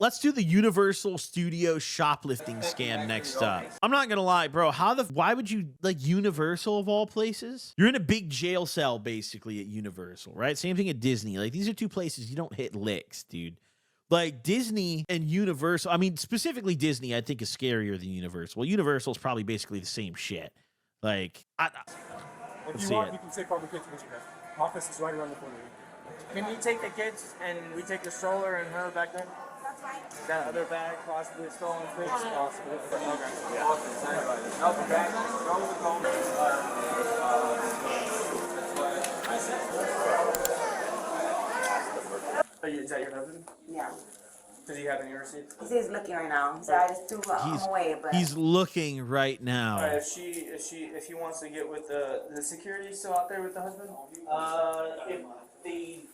Let's do the Universal Studio shoplifting scam next up. I'm not gonna lie, bro. Why would you like Universal of all places? You're in a big jail cell basically at Universal, right? Same thing at Disney. Like these are two places you don't hit licks, dude. Like Disney and Universal, I mean, specifically Disney, I think is scarier than Universal. Well, Universal is probably basically the same shit. Like, if you want, you can take all the kids with you. Office is right around the corner. Can you take the kids and we take the stroller and her back there? That other bag possibly stolen things? Possibly. Okay. Yeah. Other bag. Go with the phone. Is that your husband? Yeah. Does he have any receipts? He's looking right now. So I just threw him away. But he's looking right now. All right, if he wants to get with the security still out there with the husband? If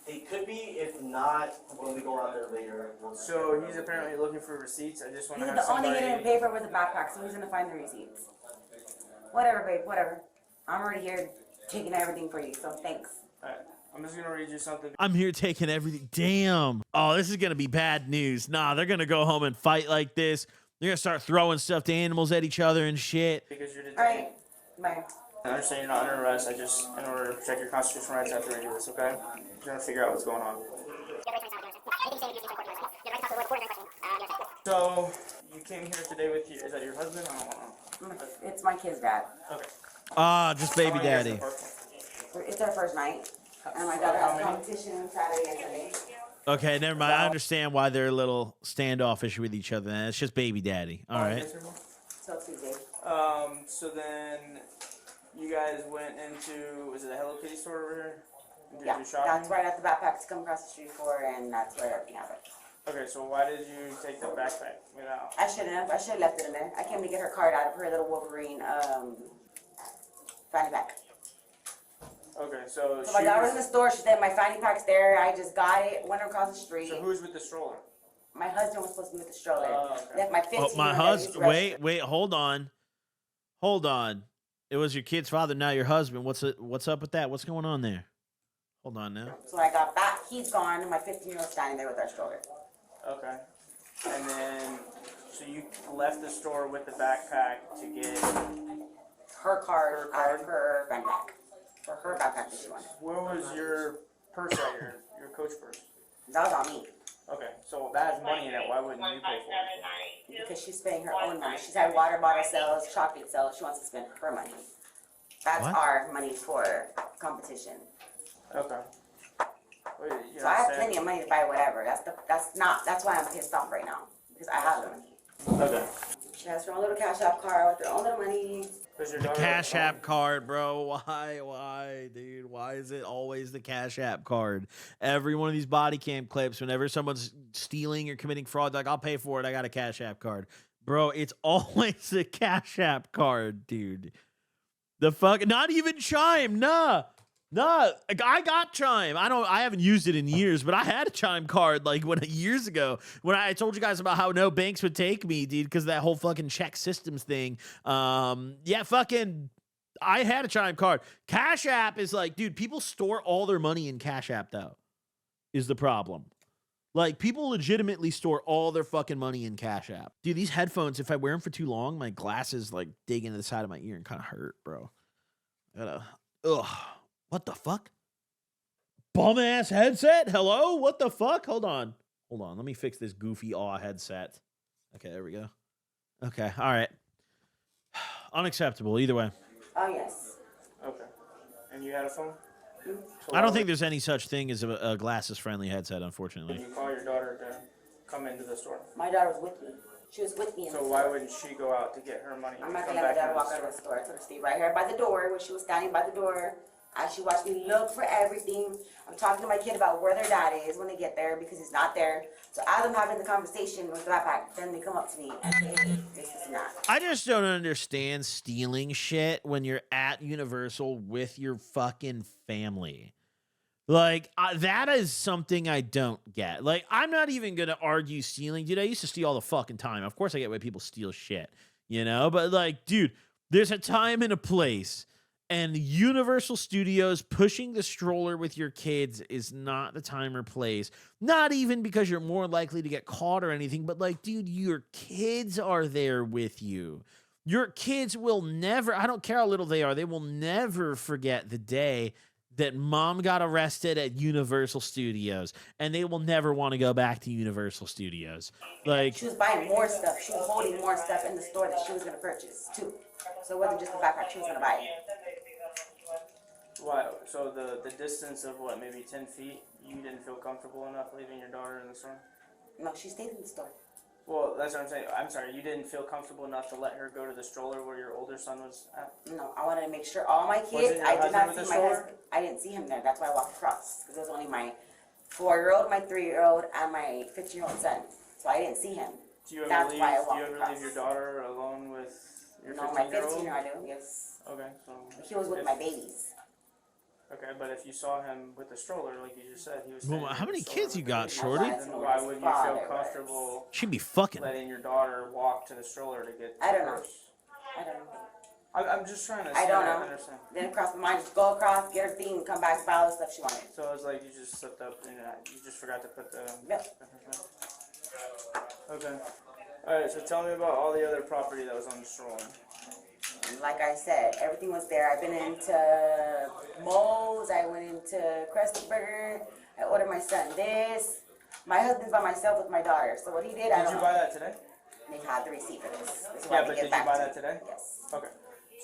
they could be. If not, when we go out there later. So he's apparently looking for receipts. I just want to have the somebody. only getting paper with the backpack, so he's gonna find the receipts. Whatever, babe. Whatever. I'm already here taking everything for you. So thanks. All right. I'm just gonna read you something. I'm here taking everything. Damn. Oh, this is gonna be bad news. Nah, they're gonna go home and fight like this. They're gonna start throwing stuffed animals at each other and shit. Because you're All right. Bye. I understand you're not under arrest. In order to protect your constitutional rights, I have to read you this, okay? You're trying to figure out what's going on. So, you came here today with you. Is that your husband? I don't know. It's my kid's dad. Okay. Just baby daddy. It's our first night. And my daughter has competition Saturday and Sunday. Okay, never mind. I understand why they're a little standoffish with each other. It's just baby daddy. All right. So Tuesday. So then you guys went into, was it a Hello Kitty store over here? Yeah, that's right at the backpack to come across the street for, and that's where everything happened. Okay, so why did you take the backpack without? I shouldn't have. I should have left it in there. I came to get her card out of her little Wolverine fanny pack. Okay, so my daughter was in the store. She said my fanny pack's there. I just got it. Went across the street. So who's with the stroller? My husband was supposed to be with the stroller. Okay. Left my 15. My husband. Wait. Hold on. It was your kid's father, now your husband. What's up with that? What's going on there? Hold on now. So when I got back, he's gone, and my 15-year-old standing there with our stroller. Okay. And then, so you left the store with the backpack to get her card out of her fanny pack. For her backpack that she wanted. Where was your purse at, your coach purse? That was on me. Okay, so that has money in it. Why wouldn't you pay for it? Because she's spending her own money. She's had water bottle sales, chocolate sales. She wants to spend her money. That's our money for competition. Okay. Wait, so I have plenty of money to buy whatever. That's why I'm pissed off right now. Because I have the money. Okay. She has her own little Cash App card with her own little money. The Cash App card, bro. Why, dude? Why is it always the Cash App card? Every one of these body cam clips, whenever someone's stealing or committing fraud, like, I'll pay for it. I got a Cash App card. Bro, it's always the Cash App card, dude. The fuck? Not even Chime. Nah. I got Chime. I haven't used it in years, but I had a Chime card like years ago when I told you guys about how no banks would take me, dude, because of that whole fucking check systems thing. I had a Chime card. Cash App is like, dude, people store all their money in Cash App though, is the problem. Like, people legitimately store all their fucking money in Cash App. Dude, these headphones, if I wear them for too long, my glasses like dig into the side of my ear and kind of hurt, bro. What the fuck? Bum ass headset? Hello? What the fuck? Hold on. Let me fix this goofy headset. Okay, there we go. Okay, all right. Unacceptable, either way. Oh, yes. Okay. And you had a phone? Hmm? So I don't think there's any such thing as a glasses-friendly headset, unfortunately. Did you call your daughter to come into the store? My daughter was with me. She was with me in the store. So why wouldn't she go out to get her money? I'm not going to let my daughter walk out of the store. I told her to stay right here by the door where she was standing by the door. As she watched me look for everything. I'm talking to my kid about where their dad is when they get there because he's not there. So as I'm having the conversation with the backpack, then they come up to me and say, hey, this is not. I just don't understand stealing shit when you're at Universal with your fucking family. Like, that is something I don't get. Like, I'm not even going to argue stealing. Dude, I used to steal all the fucking time. Of course I get why people steal shit, you know? But, like, dude, there's a time and a place. And Universal Studios pushing the stroller with your kids is not the time or place. Not even because you're more likely to get caught or anything, but like, dude, your kids are there with you. Your kids will never, I don't care how little they are, they will never forget the day that mom got arrested at Universal Studios, and they will never want to go back to Universal Studios. Like, She was buying more stuff. She was holding more stuff in the store that she was going to purchase, too. So it wasn't just the backpack she was going to buy. Why? So the distance of what, maybe 10 feet, you didn't feel comfortable enough leaving your daughter in the store? No, she stayed in the store. Well, that's what I'm saying. I'm sorry, you didn't feel comfortable enough to let her go to the stroller where your older son was at? No, I wanted to make sure all my Was kids, it your I did not husband with see the my stroller? husband. I didn't see him there. That's why I walked across. Because it was only my 4-year-old, my 3-year-old, and my 15-year-old son. So I didn't see him. Do you ever That's leave, why I do you walked ever across. leave your daughter alone with your No, my 15-year-old? 15-year-old, I do, yes. Okay, so He was with if- my babies. Okay, but if you saw him with the stroller, like you just said, he was. Well, standing how in the many stroller kids you with the got, baby. Shorty? Then why would you feel Father was. comfortable she'd be fucking. letting your daughter walk to the stroller to get? I don't know. hers? I don't know. I'm just trying to. I don't know. Understand. Then across my mind, just go across, get her thing, come back, buy all the stuff she wanted. So it was like you just slipped up and you just forgot to put the. Yep. Okay. All right. So tell me about all the other property that was on the stroller. Like I said, everything was there. I've been into Moe's, I went into Krusty Burger, I ordered my son this. My husband's by myself with my daughter, so what he did, I Did don't you know. buy that today? They had the receipt for this. This is Yeah, why they but get did you back buy to that me. today? Yes. Okay.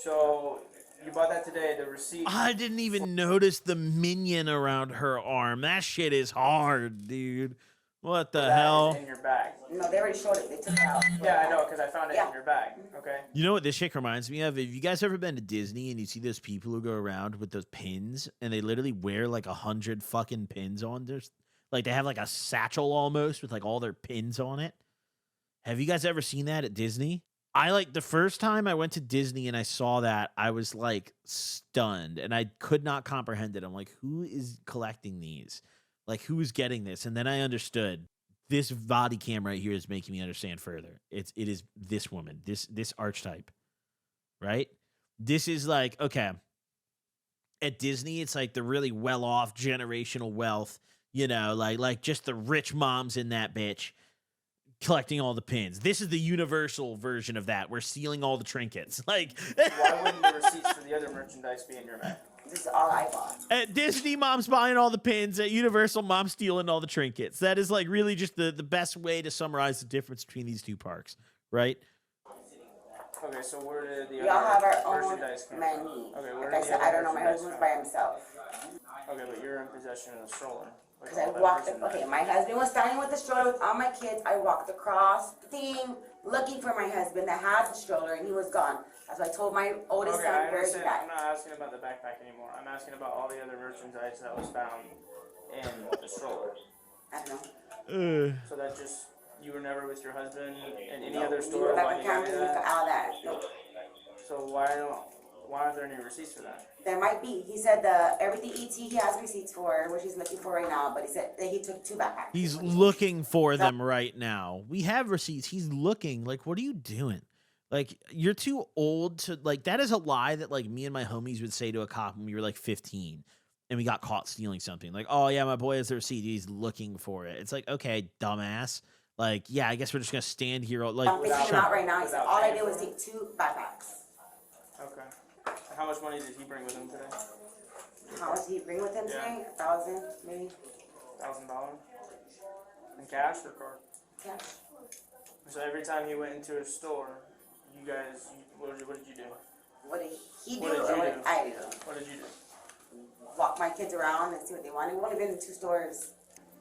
So you bought that today. The receipt. I didn't even notice the minion around her arm. That shit is hard, dude. What the that is hell? in your bag. No, they already showed it, they took it out. Yeah, I know, because I found it Yeah. in your bag. Okay. You know what this shit reminds me of? Have you guys ever been to Disney and you see those people who go around with those pins and they literally wear like 100 fucking pins on their, like they have like a satchel almost with like all their pins on it? Have you guys ever seen that at Disney? I like the first time I went to Disney and I saw that, I was like stunned and I could not comprehend it. I'm like, who is collecting these? Like, who is getting this? And then I understood. This body cam right here is making me understand further. It is this woman, this archetype, right? This is like, okay, at Disney, it's like the really well-off generational wealth, you know, like just the rich moms in that bitch collecting all the pins. This is the universal version of that. We're stealing all the trinkets. Like, Why wouldn't the receipts for the other merchandise be in your bag? This is all I bought. at Disney, mom's buying all the pins. At Universal, mom's stealing all the trinkets. That is like really just the best way to summarize the difference between these two parks, right? Okay, so where did the We all have other our own merchandise come menu. from? Okay, where Like I did the said, I other don't know, my merchandise husband's come by himself. from? Okay, but you're in possession of the stroller. Like Because I all that walked, merchandise. okay, my husband was standing with the stroller with all my kids. I walked across the thing looking for my husband that had the stroller and he was gone. That's why I told my oldest Okay, I son, where's he understand. I'm at? not asking about the backpack anymore. I'm asking about all the other merchandise that was found in the stroller. I don't know. So that just, you were never with your husband in any No, other we store were back while in he got Camden, that? all that. Nope. So why aren't there any receipts for that? There might be. He said everything ET he has receipts for, which he's looking for right now, but he said that he took 2 backpacks. He's looking for them right now. We have receipts. He's looking. Like, what are you doing? Like, you're too old to, like, that is a lie that, like, me and my homies would say to a cop when we were, like, 15 and we got caught stealing something. Like, oh, yeah, my boy has the receipt. He's looking for it. It's like, okay, dumbass. Like, yeah, I guess we're just going to stand here. Like, I'm picking him shut out up. right now. He said all I did was take 2 backpacks. Okay. And how much money did he bring with him today? How much did he bring with him today? 1,000, maybe. $1,000? In cash or card? Cash. So every time he went into a store, you guys, what did you do? What did he do What did or you what do? did I do? What did you do? Walk my kids around and see what they wanted. We've only been in 2 stores.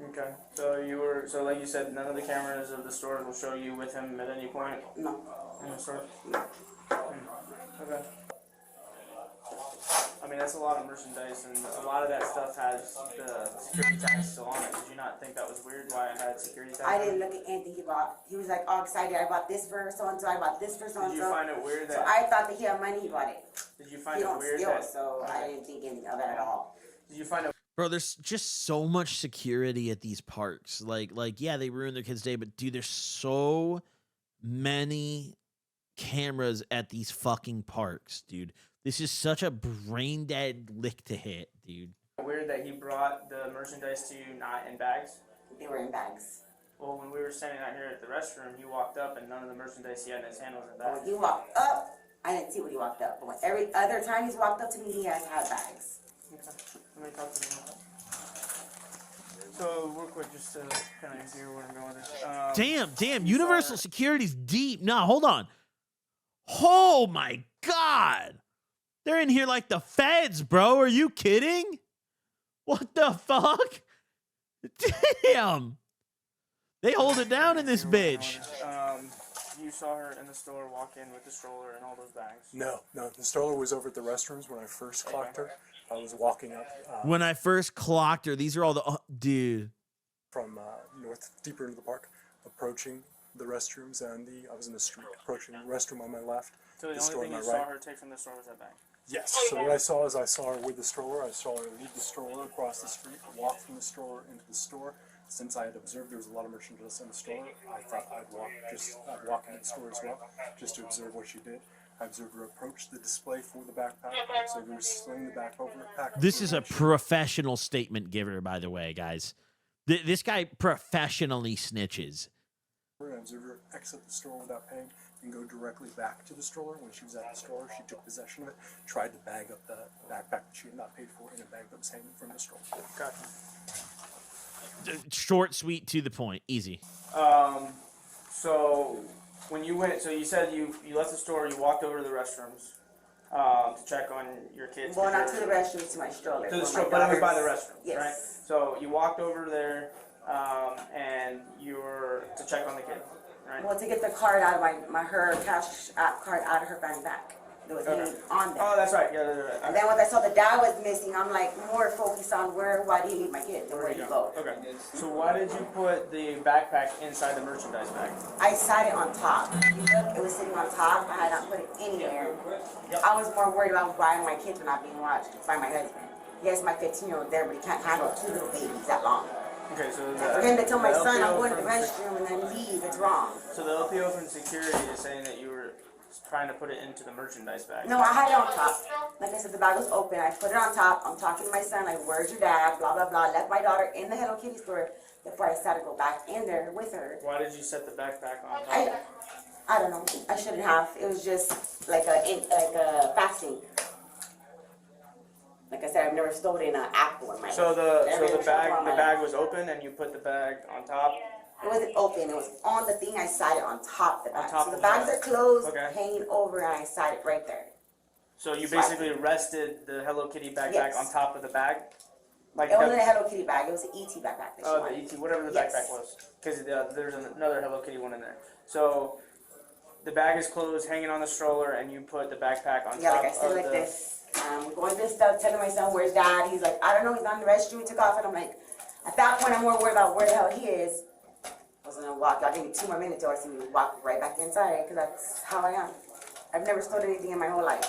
Okay. So like you said, none of the cameras of the stores will show you with him at any point No. in the store? No. Okay. I mean, that's a lot of merchandise, and a lot of that stuff has the security tags still on it. Did you not think that was weird, why it had security tags I on it? didn't look at anything he bought. He was like all excited. I bought this for so-and-so. I bought this for Did so-and-so. you find it weird So that, I thought that he had money. He bought it. did you He find it don't weird steal, that, so I didn't think anything of that at all. did you find it Bro, there's just so much security at these parks. Like, yeah, they ruin their kids' day, but dude, there's so many cameras at these fucking parks, dude. This is such a brain dead lick to hit, dude. Weird that he brought the merchandise to you not in bags. They were in bags. Well, when we were standing out here at the restroom, he walked up and none of the merchandise he had in his hand was in bags. When he walked up, I didn't see when he walked up. But when every other time he's walked up to me, he has had bags. Okay. Let me talk to him. So, real quick, just to kind of hear where I'm going with this. Damn, Universal Security's deep. Nah, hold on. Oh my God. They're in here like the feds, bro. Are you kidding? What the fuck? Damn. They hold it down in this bitch. You saw her in the store walk in with the stroller and all those bags. No. The stroller was over at the restrooms when I first clocked her. I was walking up When I first clocked her, these are all the dude. from deeper into the park, approaching the restrooms, and I was in the street, approaching the restroom on my left. So the store only thing on you my saw right. her take from the store was that bag? Yes. So what I saw is I saw her with the stroller. I saw her leave the stroller across the street, walk from the stroller into the store. Since I had observed there was a lot of merchandise in the store, I thought I'd walk into the store as well, just to observe what she did. I observed her approach the display for the backpack. I observed her sling the backpack. This is a professional statement giver, by the way, guys. This guy professionally snitches. I observed her exit the store without paying and go directly back to the stroller. When she was at the store, she took possession of it, tried to bag up the backpack that she had not paid for in a bag that was hanging from the stroller. Gotcha. Short, sweet, to the point. Easy. So when you went, so you said you left the store, you walked over to the restrooms to check on your kids. Well, not to the restrooms, to my stroller. To the for stroller, my but it was by the daughters. restroom, Yes. right? So you walked over there and you were to check on the kid, right? Well, to get the card out of her cash app card out of her fanny pack. It was on there. Oh, that's right. Yeah. And then when I saw the dad was missing, I'm like more focused on why did he leave my kid and where did he go? Okay. So why did you put the backpack inside the merchandise bag? I sat it on top. If you look, it was sitting on top. I had not put it anywhere. I was more worried about why my kids were not being watched by my husband. Yes, my 15-year-old there, but he can't handle two little babies that long. Okay, so For him to tell my son I'm LPO going to the from restroom and then leave, it's wrong. So the LPO from security is saying that you were trying to put it into the merchandise bag. No, I had it on top. Like I said, the bag was open. I put it on top. I'm talking to my son, like, where's your dad? Blah, blah, blah. Left my daughter in the Hello Kitty store before I decided to go back in there with her. Why did you set the backpack on top? I don't know. I shouldn't have. It was just like a fasting. Like I said, I've never stolen an apple in my life. So the bag bag was open and you put the bag on top. It wasn't open. It was on the thing. I sat it on top of the bag. top So of the the bags bag. are closed, Okay. hanging over, and I sat it right there. So you basically rested the Hello Kitty backpack Yes. on top of the bag? Like It wasn't a Hello Kitty bag. It was an ET backpack that she oh, wanted. the ET, whatever the Yes. backpack was. Because there's another Hello Kitty one in there. So the bag is closed, hanging on the stroller, and you put the backpack on Yeah, top like I said, of like the... this. Going through stuff, telling my son, where's dad? He's like, I don't know, he's not in the restroom, he took off. And I'm like, at that point, I'm more worried about where the hell he is. I was gonna walk, I'll give you 2 more minutes or I see me walk right back inside, because that's how I am. I've never stolen anything in my whole life.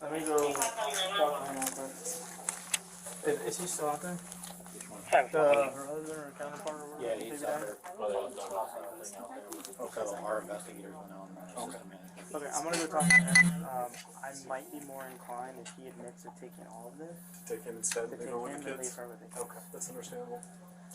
Let me go talk to him real quick. Is he still out there? Her husband or counterpart or whatever? Yeah, he's out there. Okay. So our investigators went on the system management. Okay, I'm gonna go talk to him. I might be more inclined if he admits to taking all of this, Take him instead to and take go with him the and leave kids. her with it. Okay, that's understandable.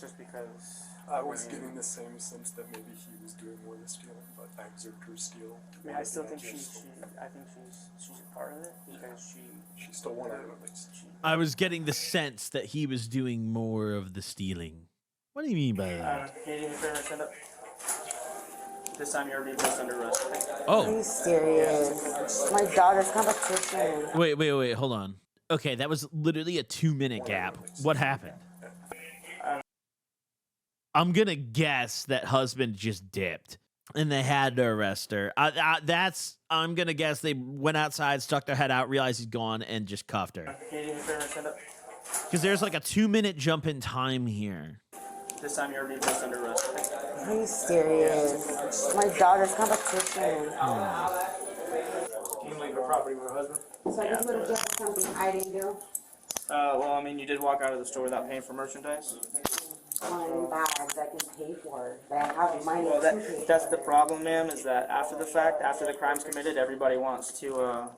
Just because. I was getting the same sense that maybe he was doing more than stealing, but I observed her steal. I mean, I still think she's a part of it because She stole one item at least. I was getting the sense that he was doing more of the stealing. What do you mean by that? Can you do me a favor, stand up? This time you're already placed under arrest. Are Oh, you serious? My daughter's competition. wait, hold on. Okay, that was literally a 2-minute gap. What happened? I'm gonna guess that husband just dipped and they had to arrest her. I'm gonna guess they went outside, stuck their head out, realized he's gone, and just cuffed her. Can you do me a favor, stand up? Because there's like a 2-minute jump in time here. This time you're already placed under arrest. Are you serious? My daughter's competition. Can you leave her property with her husband? So I just would have done something I didn't do. Well, I mean, you did walk out of the store without paying for merchandise. One bags I can pay for. That I have money Well, to pay that's for. the problem, ma'am, is that after the fact, after the crime's committed, everybody wants to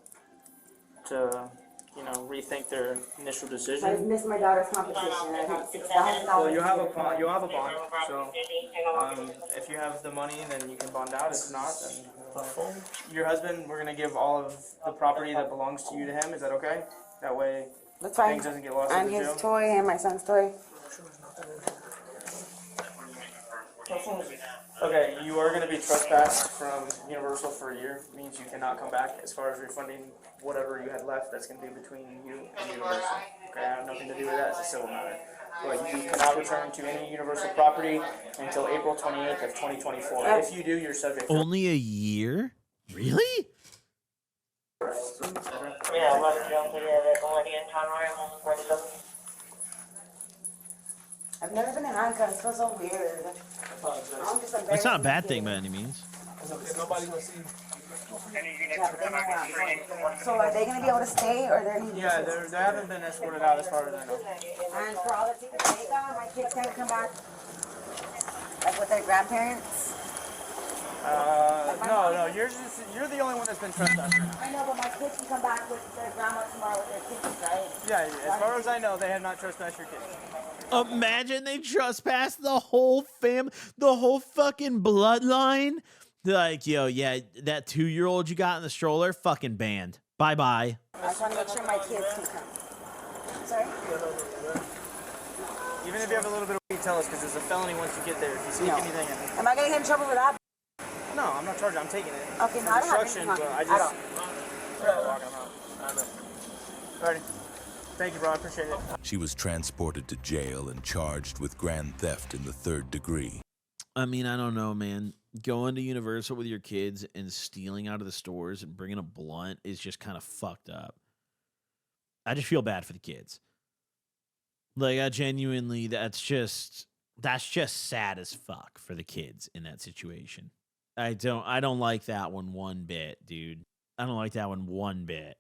to, you know, rethink their initial I just decision. missed my daughter's competition. I think $6,000. Well, you have a bond. You have a bond. So, if you have the money, then you can bond out. If not, then your husband, we're gonna give all of the property that belongs to you to him. Is that okay? That way, That's fine. things doesn't get lost And in the his jail. toy and my son's toy. Okay, you are going to be trespassed from Universal for a year. Means you cannot come back. As far as refunding whatever you had left, that's going to be between you and Universal. Okay, I have nothing to do with that. It's a civil matter. But you cannot return to any Universal property until April 28th of 2024. Yep. If you do, you're subject to Only a year? Really? arrest. I've never been in handcuffs. It feels so weird. I'm just It's not a bad thing by any means. So are they gonna be able to stay, or they're gonna? Yeah, they haven't been escorted out as far as I know. And for all the tickets they got, my kids can't come back, like with their grandparents. No, you're the only one that's been trespassed. I know, but my kids can come back with their grandma tomorrow with their kids, right? Yeah, as far as I know, they have not trespassed your kids. Imagine they trespass the whole the whole fucking bloodline. They're like, yo, yeah, that 2-year-old you got in the stroller, fucking banned. Bye-bye. I just want to make sure my kids can come. Sorry? Even if you have a little bit of weed, tell us, because there's a felony once you get there. If you sneak No. anything in. Am I gonna get in trouble for that? No, I'm not charging. I'm taking it. Okay, no, I don't have Instruction, anything but on I it. just. I don't. Alrighty. Thank you, bro. I appreciate it. She was transported to jail and charged with grand theft in the 3rd degree. I mean, I don't know, man. Going to Universal with your kids and stealing out of the stores and bringing a blunt is just kind of fucked up. I just feel bad for the kids. Like, I genuinely, that's just sad as fuck for the kids in that situation. I don't like that one bit, dude. I don't like that one bit.